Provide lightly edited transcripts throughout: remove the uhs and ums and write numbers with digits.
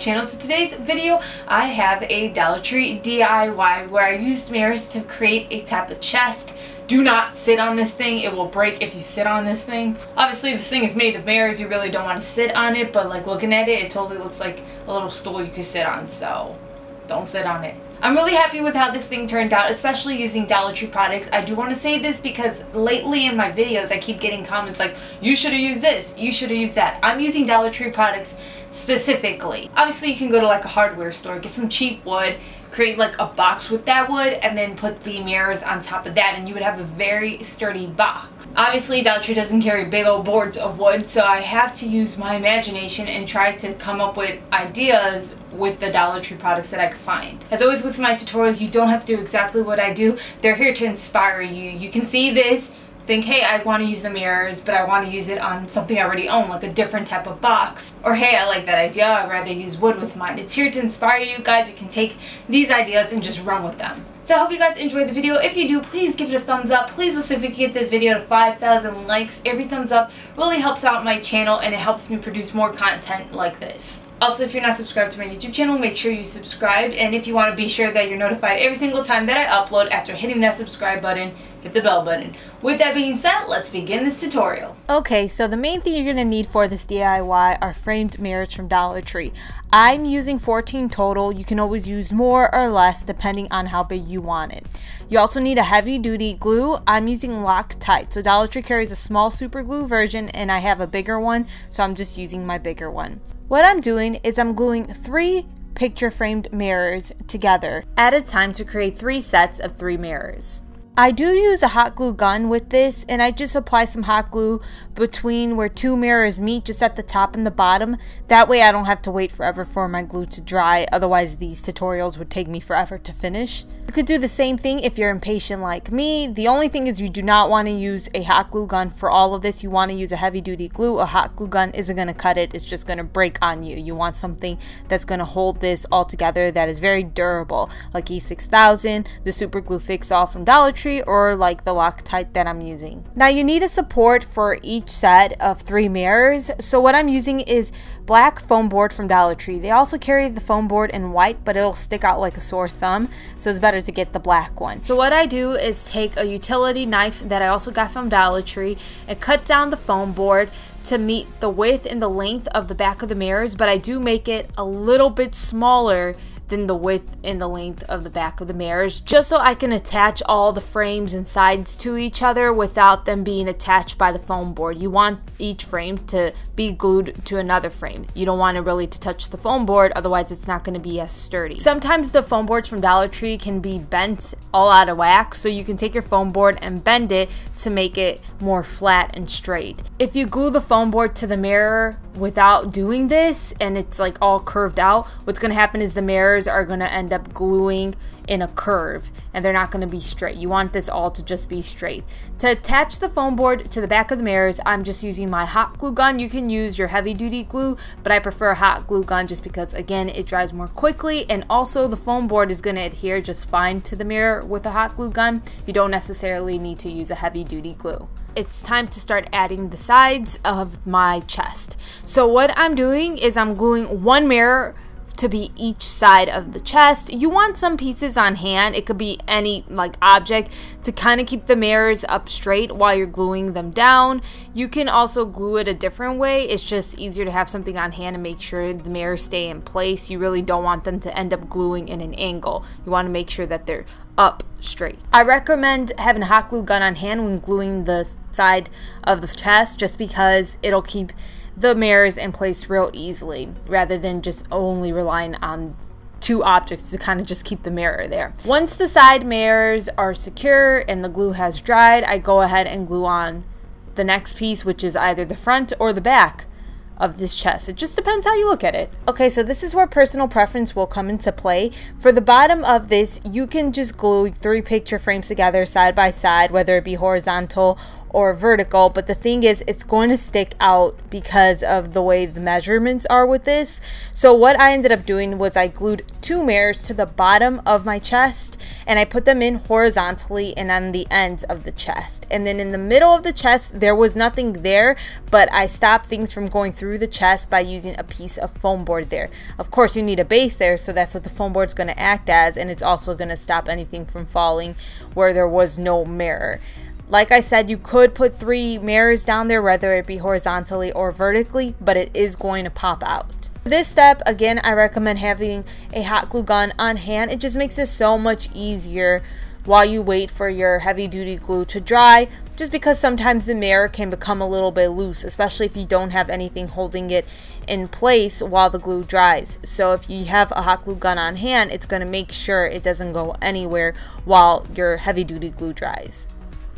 channel. So today's video, I have a Dollar Tree DIY where I used mirrors to create a type of chest. Do not sit on this thing. It will break if you sit on this thing. Obviously, this thing is made of mirrors. You really don't want to sit on it, but like looking at it, it totally looks like a little stool you could sit on, so don't sit on it. I'm really happy with how this thing turned out, especially using Dollar Tree products. I do want to say this because lately in my videos I keep getting comments like, you should have used this, you should have used that. I'm using Dollar Tree products specifically. Obviously you can go to like a hardware store, get some cheap wood, create like a box with that wood, and then put the mirrors on top of that and you would have a very sturdy box. Obviously Dollar Tree doesn't carry big old boards of wood, so I have to use my imagination and try to come up with ideas with the Dollar Tree products that I could find. As always with my tutorials, you don't have to do exactly what I do. They're here to inspire you. You can see this, think, hey, I want to use the mirrors, but I want to use it on something I already own, like a different type of box. Or hey, I like that idea, I'd rather use wood with mine. It's here to inspire you guys. You can take these ideas and just run with them. So I hope you guys enjoyed the video. If you do, please give it a thumbs up. Please let's see if we can get this video to 5,000 likes. Every thumbs up really helps out my channel and it helps me produce more content like this. Also, if you're not subscribed to my YouTube channel, make sure you subscribe. And if you want to be sure that you're notified every single time that I upload, after hitting that subscribe button, hit the bell button. With that being said, let's begin this tutorial. Okay, so the main thing you're going to need for this DIY are framed mirrors from Dollar Tree. I'm using 14 total. You can always use more or less depending on how big you want it. You also need a heavy duty glue. I'm using LOCTITE. So Dollar Tree carries a small super glue version and I have a bigger one, so I'm just using my bigger one. What I'm doing is I'm gluing 3 picture framed mirrors together at a time to create 3 sets of 3 mirrors. I do use a hot glue gun with this, and I just apply some hot glue between where 2 mirrors meet, just at the top and the bottom. That way I don't have to wait forever for my glue to dry, otherwise these tutorials would take me forever to finish. You could do the same thing if you're impatient like me. The only thing is you do not want to use a hot glue gun for all of this. You want to use a heavy duty glue. A hot glue gun isn't going to cut it, it's just going to break on you. You want something that's going to hold this all together that is very durable, like E6000, the super glue fix all from Dollar Tree, or like the LOCTITE that I'm using. Now you need a support for each set of 3 mirrors, so what I'm using is black foam board from Dollar Tree. They also carry the foam board in white, but it'll stick out like a sore thumb, so it's better to get the black one. So what I do is take a utility knife that I also got from Dollar Tree and cut down the foam board to meet the width and the length of the back of the mirrors, but I do make it a little bit smaller than the width and the length of the back of the mirrors, just so I can attach all the frames and sides to each other without them being attached by the foam board. You want each frame to be glued to another frame. You don't want it really to touch the foam board, otherwise it's not going to be as sturdy. Sometimes the foam boards from Dollar Tree can be bent all out of whack, so you can take your foam board and bend it to make it more flat and straight. If you glue the foam board to the mirror without doing this and it's like all curved out, what's going to happen is the mirrors are going to end up gluing in a curve and they're not going to be straight. You want this all to just be straight. To attach the foam board to the back of the mirrors, I'm just using my hot glue gun. You can use your heavy duty glue, but I prefer a hot glue gun just because, again, it dries more quickly, and also the foam board is going to adhere just fine to the mirror with a hot glue gun. You don't necessarily need to use a heavy duty glue. It's time to start adding the sides of my chest. So what I'm doing is I'm gluing 1 mirror to be each side of the chest. You want some pieces on hand, it could be any like object, to kind of keep the mirrors up straight while you're gluing them down. You can also glue it a different way. It's just easier to have something on hand and make sure the mirrors stay in place. You really don't want them to end up gluing in an angle. You want to make sure that they're up straight. I recommend having a hot glue gun on hand when gluing the side of the chest, just because it'll keep the mirrors in place real easily rather than just only relying on 2 objects to kind of just keep the mirror there. Once the side mirrors are secure and the glue has dried, I go ahead and glue on the next piece, which is either the front or the back of this chest. It just depends how you look at it. Okay, so this is where personal preference will come into play. For the bottom of this, you can just glue 3 picture frames together side by side, whether it be horizontal or vertical, but the thing is it's going to stick out because of the way the measurements are with this. So what I ended up doing was I glued 2 mirrors to the bottom of my chest, and I put them in horizontally and on the ends of the chest. And then in the middle of the chest, there was nothing there, but I stopped things from going through the chest by using a piece of foam board there. Of course, you need a base there, so that's what the foam board is going to act as, and it's also going to stop anything from falling where there was no mirror. Like I said, you could put 3 mirrors down there, whether it be horizontally or vertically, but it is going to pop out. For this step, again, I recommend having a hot glue gun on hand. It just makes it so much easier while you wait for your heavy duty glue to dry, just because sometimes the mirror can become a little bit loose, especially if you don't have anything holding it in place while the glue dries. So if you have a hot glue gun on hand, it's going to make sure it doesn't go anywhere while your heavy duty glue dries.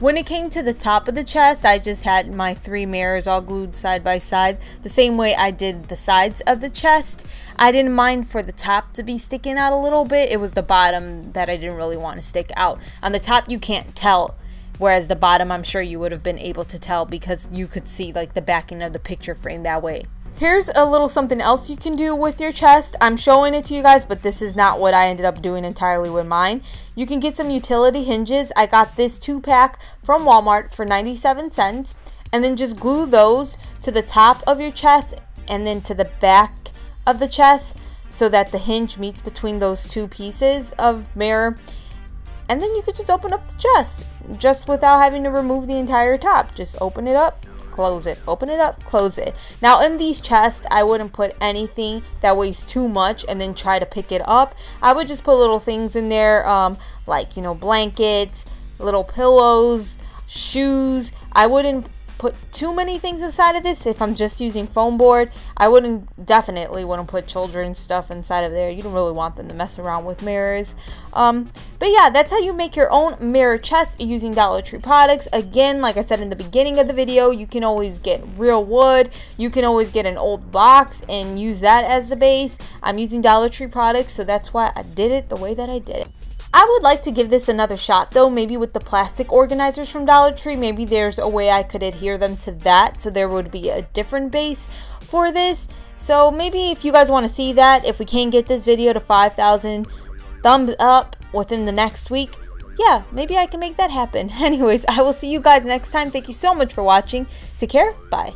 When it came to the top of the chest, I just had my 3 mirrors all glued side by side, the same way I did the sides of the chest. I didn't mind for the top to be sticking out a little bit. It was the bottom that I didn't really want to stick out. On the top, you can't tell, whereas the bottom, I'm sure you would have been able to tell because you could see like the backing of the picture frame that way. Here's a little something else you can do with your chest. I'm showing it to you guys, but this is not what I ended up doing entirely with mine. You can get some utility hinges. I got this 2-pack from Walmart for 97 cents. And then just glue those to the top of your chest and then to the back of the chest so that the hinge meets between those 2 pieces of mirror. And then you could just open up the chest just without having to remove the entire top. Just open it up, close it, open it up, close it. Now in these chests, I wouldn't put anything that weighs too much and then try to pick it up. I would just put little things in there, like, you know, blankets, little pillows, shoes. I wouldn't put too many things inside of this if I'm just using foam board. I definitely wouldn't put children's stuff inside of there. You don't really want them to mess around with mirrors. But yeah, that's how you make your own mirror chest using Dollar Tree products. Again, like I said in the beginning of the video, you can always get real wood. You can always get an old box and use that as the base. I'm using Dollar Tree products, so that's why I did it the way that I did it. I would like to give this another shot though, maybe with the plastic organizers from Dollar Tree. Maybe there's a way I could adhere them to that, so there would be a different base for this. So maybe if you guys want to see that, if we can get this video to 5,000 thumbs up within the next week, yeah, maybe I can make that happen. Anyways, I will see you guys next time. Thank you so much for watching. Take care. Bye.